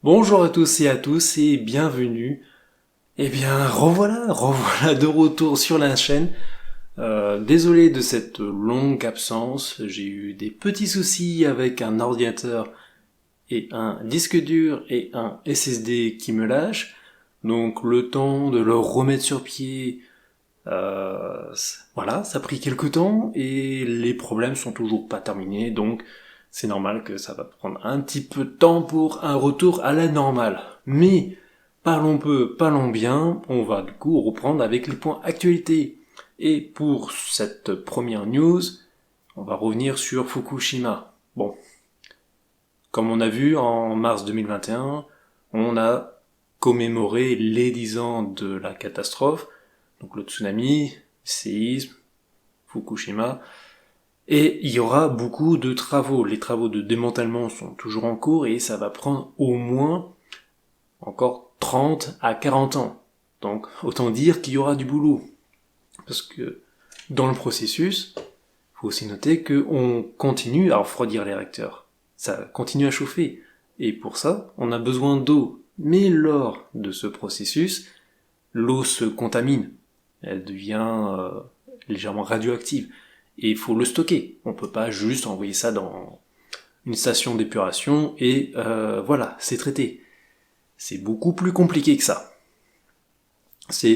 Bonjour à tous et à tous et bienvenue. Revoilà de retour sur la chaîne. Désolé de cette longue absence, j'ai eu des petits soucis avec un ordinateur et un disque dur et un SSD qui me lâche. Donc le temps de le remettre sur pied, ça a pris quelques temps et les problèmes sont toujours pas terminés, donc c'est normal que ça va prendre un petit peu de temps pour un retour à la normale. Mais parlons peu, parlons bien, on va du coup reprendre avec les points actualité. Et pour cette première news, on va revenir sur Fukushima. Bon, comme on a vu en mars 2021, on a commémoré les 10 ans de la catastrophe, donc le tsunami, séisme, Fukushima, et il y aura beaucoup de travaux. Les travaux de démantèlement sont toujours en cours et ça va prendre au moins encore 30 à 40 ans. Donc autant dire qu'il y aura du boulot. Parce que dans le processus, il faut aussi noter qu'on continue à refroidir les réacteurs. Ça continue à chauffer. Et pour ça, on a besoin d'eau. Mais lors de ce processus, l'eau se contamine. Elle devient légèrement radioactive. Et il faut le stocker. On peut pas juste envoyer ça dans une station d'épuration et voilà, c'est traité. C'est beaucoup plus compliqué que ça.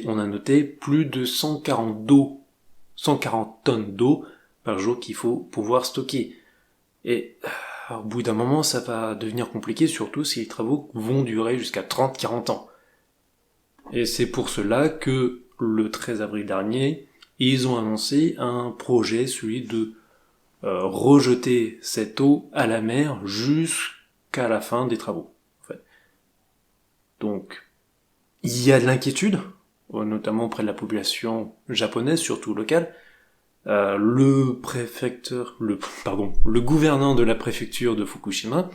On a noté plus de 140 tonnes d'eau par jour qu'il faut pouvoir stocker. Et au bout d'un moment, ça va devenir compliqué, surtout si les travaux vont durer jusqu'à 30-40 ans. Et c'est pour cela que le 13 avril dernier, ils ont annoncé un projet, celui de rejeter cette eau à la mer jusqu'à la fin des travaux. En fait. Donc, il y a de l'inquiétude, notamment auprès de la population japonaise, surtout locale. Le gouverneur de la préfecture de Fukushima,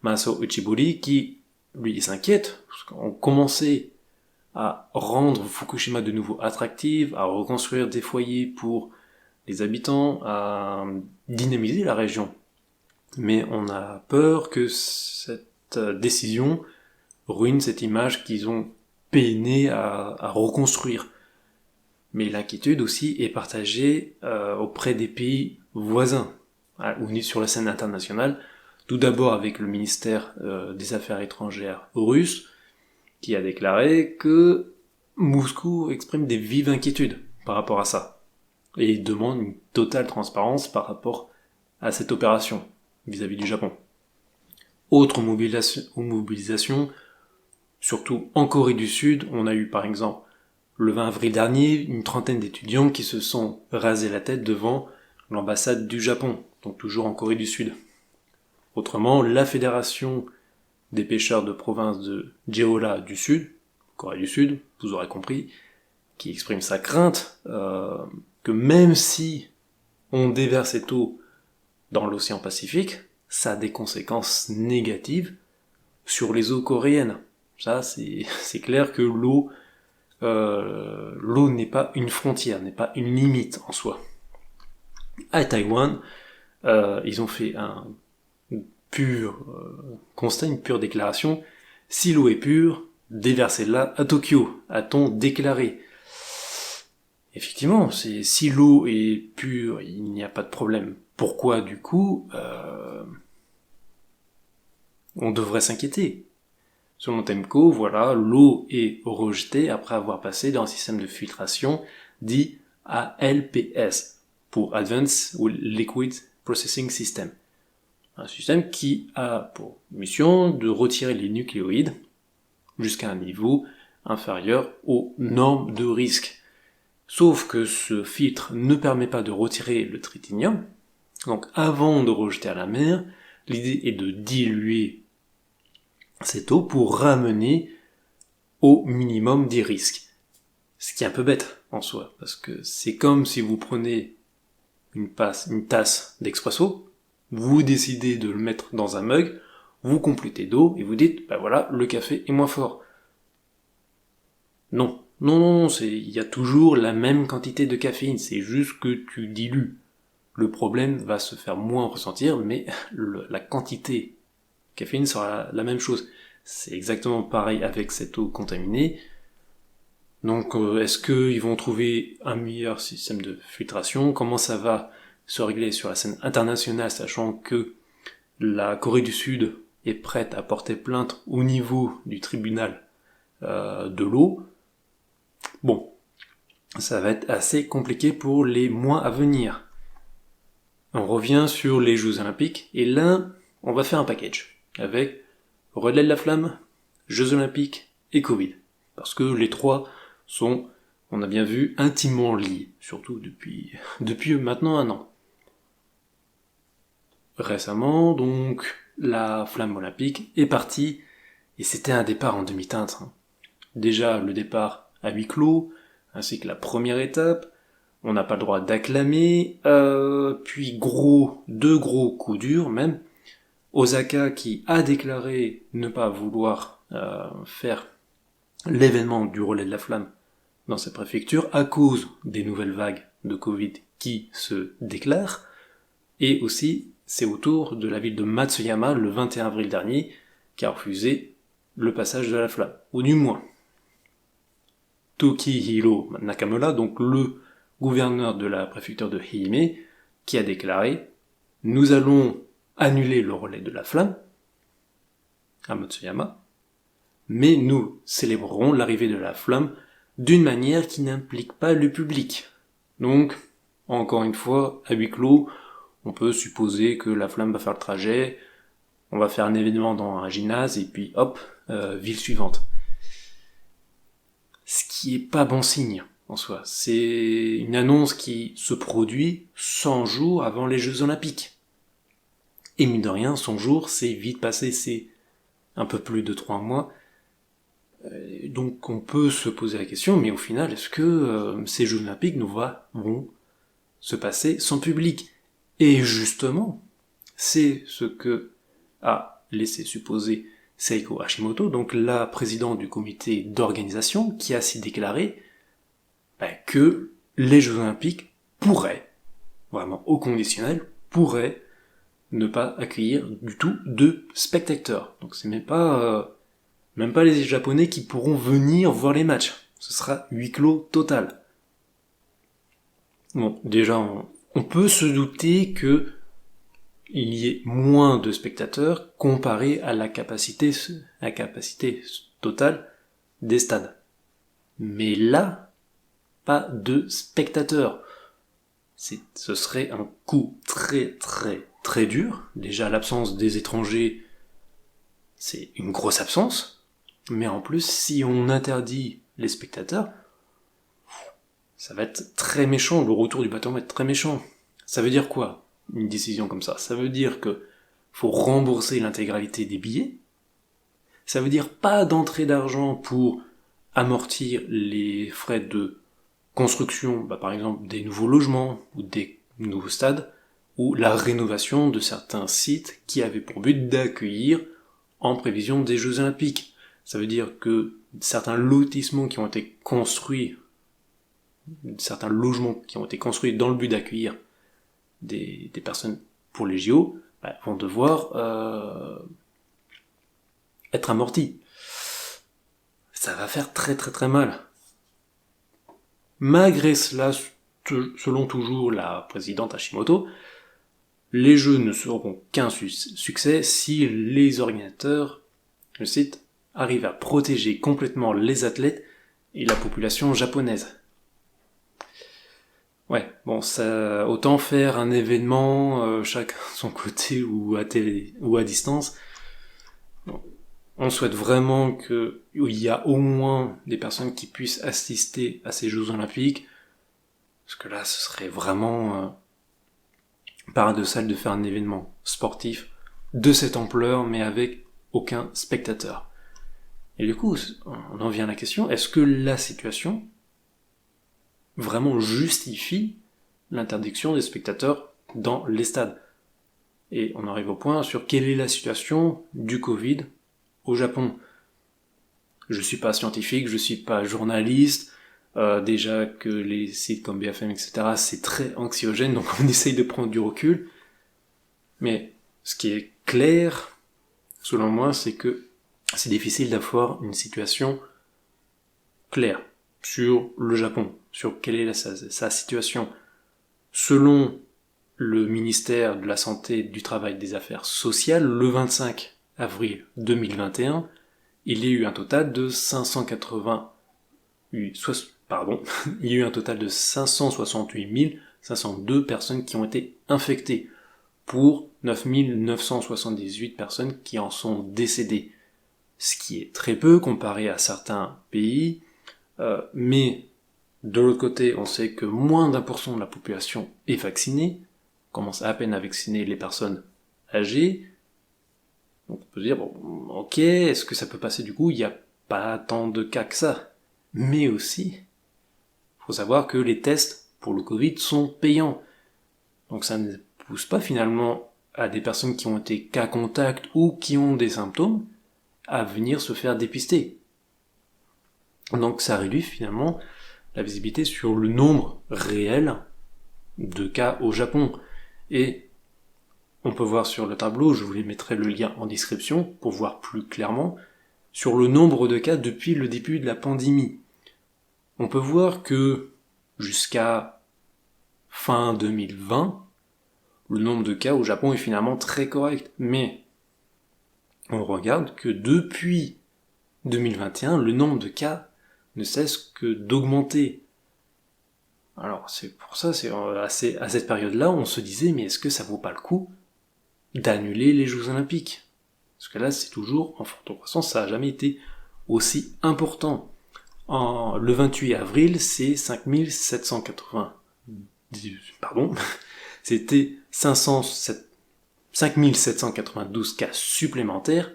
Masao Uchibori, qui, lui, s'inquiète, parce qu'on commençait à rendre Fukushima de nouveau attractive, à reconstruire des foyers pour les habitants, à dynamiser la région. Mais on a peur que cette décision ruine cette image qu'ils ont peiné à reconstruire. Mais l'inquiétude aussi est partagée auprès des pays voisins, ou sur la scène internationale, tout d'abord avec le ministère des Affaires étrangères russe, qui a déclaré que Moscou exprime des vives inquiétudes par rapport à ça, et demande une totale transparence par rapport à cette opération vis-à-vis du Japon. Autre mobilisation, surtout en Corée du Sud, on a eu par exemple le 20 avril dernier une trentaine d'étudiants qui se sont rasés la tête devant l'ambassade du Japon, donc toujours en Corée du Sud. Autrement, la fédération des pêcheurs de province de Jeolla du Sud, Corée du Sud, vous aurez compris, qui exprime sa crainte que même si on déverse cette eau dans l'océan Pacifique, ça a des conséquences négatives sur les eaux coréennes. Ça, c'est clair que l'eau n'est pas une frontière, n'est pas une limite en soi. À Taïwan, ils ont fait un pur constat, une pure déclaration. Si l'eau est pure, déversez-la à Tokyo, a-t-on déclaré. Effectivement, si l'eau est pure, il n'y a pas de problème. Pourquoi du coup on devrait s'inquiéter? Selon Temco, voilà, l'eau est rejetée après avoir passé dans un système de filtration dit ALPS, pour Advanced Liquid Processing System. Un système qui a pour mission de retirer les nucléoïdes jusqu'à un niveau inférieur aux normes de risque. Sauf que ce filtre ne permet pas de retirer le tritium, donc avant de rejeter à la mer, l'idée est de diluer cette eau pour ramener au minimum des risques. Ce qui est un peu bête en soi, parce que c'est comme si vous prenez une tasse d'expresso, vous décidez de le mettre dans un mug, vous complétez d'eau et vous dites, voilà, le café est moins fort. Non, il y a toujours la même quantité de caféine, c'est juste que tu dilues. Le problème va se faire moins ressentir, mais la quantité de caféine sera la même chose. C'est exactement pareil avec cette eau contaminée. Donc est-ce qu'ils vont trouver un meilleur système de filtration? Comment ça va se régler sur la scène internationale, sachant que la Corée du Sud est prête à porter plainte au niveau du tribunal de l'eau? Bon, ça va être assez compliqué pour les mois à venir. On revient sur les Jeux Olympiques, et là, on va faire un package, avec relais de la flamme, Jeux Olympiques et Covid. Parce que les trois sont, on a bien vu, intimement liés, surtout depuis maintenant 1 an. Récemment, donc, la flamme olympique est partie, et c'était un départ en demi-teinte. Déjà, le départ à huis clos, ainsi que la première étape, on n'a pas le droit d'acclamer, puis deux gros coups durs même. Osaka qui a déclaré ne pas vouloir faire l'événement du relais de la flamme dans sa préfecture à cause des nouvelles vagues de Covid qui se déclarent, et aussi c'est au tour de la ville de Matsuyama le 21 avril dernier qui a refusé le passage de la flamme, ou du moins Tokihiro Nakamura, donc le gouverneur de la préfecture de Ehime, qui a déclaré « Nous allons annuler le relais de la flamme à Matsuyama, mais nous célébrerons l'arrivée de la flamme d'une manière qui n'implique pas le public. » Donc, encore une fois, à huis clos, on peut supposer que la flamme va faire le trajet, on va faire un événement dans un gymnase, et puis hop, ville suivante. Ce qui est pas bon signe, en soi. C'est une annonce qui se produit 100 jours avant les Jeux Olympiques. Et mine de rien, 100 jours, c'est vite passé, c'est un peu plus de 3 mois. Donc on peut se poser la question, mais au final, est-ce que ces Jeux Olympiques vont se passer sans public? Et justement, c'est ce que a laissé supposer Seiko Hashimoto, donc la présidente du comité d'organisation, qui a ainsi déclaré que les Jeux Olympiques pourraient, vraiment au conditionnel, pourraient ne pas accueillir du tout de spectateurs. Donc c'est même pas les Japonais qui pourront venir voir les matchs. Ce sera huis clos total. Bon, déjà, on peut se douter que il y ait moins de spectateurs comparé à la capacité totale des stades. Mais là, pas de spectateurs. Ce serait un coup très très très dur. Déjà, l'absence des étrangers, c'est une grosse absence. Mais en plus, si on interdit les spectateurs, ça va être très méchant. Le retour du bâton va être très méchant. Ça veut dire quoi, une décision comme ça? Ça veut dire que faut rembourser l'intégralité des billets. Ça veut dire pas d'entrée d'argent pour amortir les frais de construction, par exemple des nouveaux logements ou des nouveaux stades, ou la rénovation de certains sites qui avaient pour but d'accueillir en prévision des Jeux Olympiques. Ça veut dire que certains lotissements qui ont été construits, certains logements qui ont été construits dans le but d'accueillir des personnes pour les JO, vont devoir être amortis. Ça va faire très très très mal. Malgré cela, selon toujours la présidente Hashimoto, les Jeux ne seront qu'un succès si les organisateurs, je cite, arrivent à protéger complètement les athlètes et la population japonaise. Ouais, bon, ça, autant faire un événement, chacun de son côté ou à télé ou à distance. Bon, on souhaite vraiment qu'il y a au moins des personnes qui puissent assister à ces Jeux Olympiques, parce que là, ce serait vraiment paradoxal de faire un événement sportif de cette ampleur, mais avec aucun spectateur. Et du coup, on en vient à la question, est-ce que la situation vraiment justifie l'interdiction des spectateurs dans les stades? Et on arrive au point sur quelle est la situation du Covid au Japon. Je suis pas scientifique, je suis pas journaliste, déjà que les sites comme BFM, etc., c'est très anxiogène, donc on essaye de prendre du recul. Mais ce qui est clair, selon moi, c'est que c'est difficile d'avoir une situation claire sur le Japon, sur quelle est sa situation. Selon le ministère de la Santé, du Travail et des Affaires sociales, le 25 avril 2021, il y a eu un total de il y a eu un total de 568 502 personnes qui ont été infectées, pour 9 978 personnes qui en sont décédées. Ce qui est très peu comparé à certains pays, mais de l'autre côté, on sait que moins d'1% de la population est vaccinée, on commence à peine à vacciner les personnes âgées, donc on peut se dire, bon, ok, est-ce que ça peut passer du coup? Il n'y a pas tant de cas que ça. Mais aussi, il faut savoir que les tests pour le Covid sont payants. Donc ça ne pousse pas finalement à des personnes qui ont été cas contact ou qui ont des symptômes à venir se faire dépister. Donc ça réduit finalement la visibilité sur le nombre réel de cas au Japon. Et on peut voir sur le tableau, je vous mettrai le lien en description pour voir plus clairement, sur le nombre de cas depuis le début de la pandémie. On peut voir que jusqu'à fin 2020, le nombre de cas au Japon est finalement très correct. Mais on regarde que depuis 2021, le nombre de cas ne cesse que d'augmenter. Alors c'est pour ça, à cette période-là, on se disait, mais est-ce que ça vaut pas le coup d'annuler les Jeux Olympiques? Parce que là, c'est toujours en forte croissance, ça n'a jamais été aussi important. Le 28 avril, c'est 5792 cas supplémentaires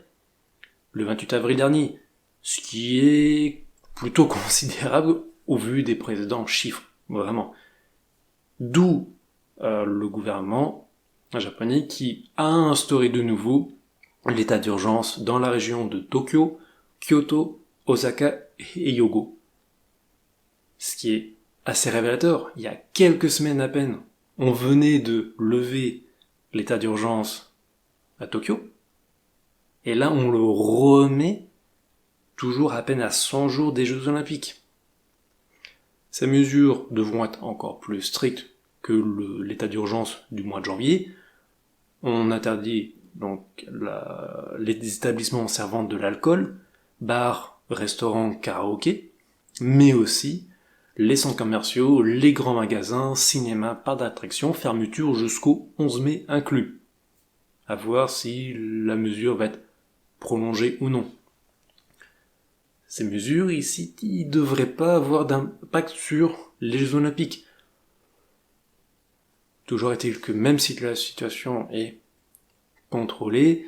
le 28 avril dernier, ce qui est plutôt considérable au vu des précédents chiffres, vraiment. D'où le gouvernement japonais qui a instauré de nouveau l'état d'urgence dans la région de Tokyo, Kyoto, Osaka et Hyogo. Ce qui est assez révélateur. Il y a quelques semaines à peine, on venait de lever l'état d'urgence à Tokyo, et là on le remet toujours à peine à 100 jours des Jeux Olympiques. Ces mesures devront être encore plus strictes que l'état d'urgence du mois de janvier. On interdit donc les établissements servant de l'alcool, bars, restaurants, karaoké, mais aussi les centres commerciaux, les grands magasins, cinémas, parcs d'attractions, fermeture jusqu'au 11 mai inclus. À voir si la mesure va être prolongée ou non. Ces mesures ici ne devraient pas avoir d'impact sur les Jeux Olympiques. Toujours est-il que même si la situation est contrôlée,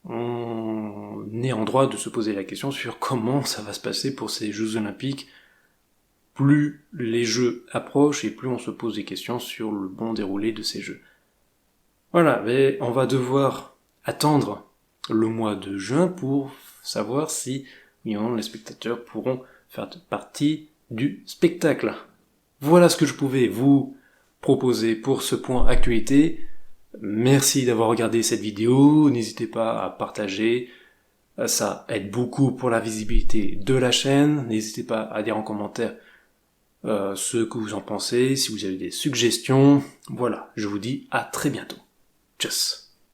on est en droit de se poser la question sur comment ça va se passer pour ces Jeux Olympiques. Plus les Jeux approchent et plus on se pose des questions sur le bon déroulé de ces Jeux. Voilà, mais on va devoir attendre le mois de juin pour savoir si oui ou non les spectateurs pourront faire partie du spectacle. Voilà ce que je pouvais vous proposer pour ce point actualité. Merci d'avoir regardé cette vidéo, n'hésitez pas à partager, ça aide beaucoup pour la visibilité de la chaîne, n'hésitez pas à dire en commentaire ce que vous en pensez, si vous avez des suggestions. Voilà, je vous dis à très bientôt. Tchuss.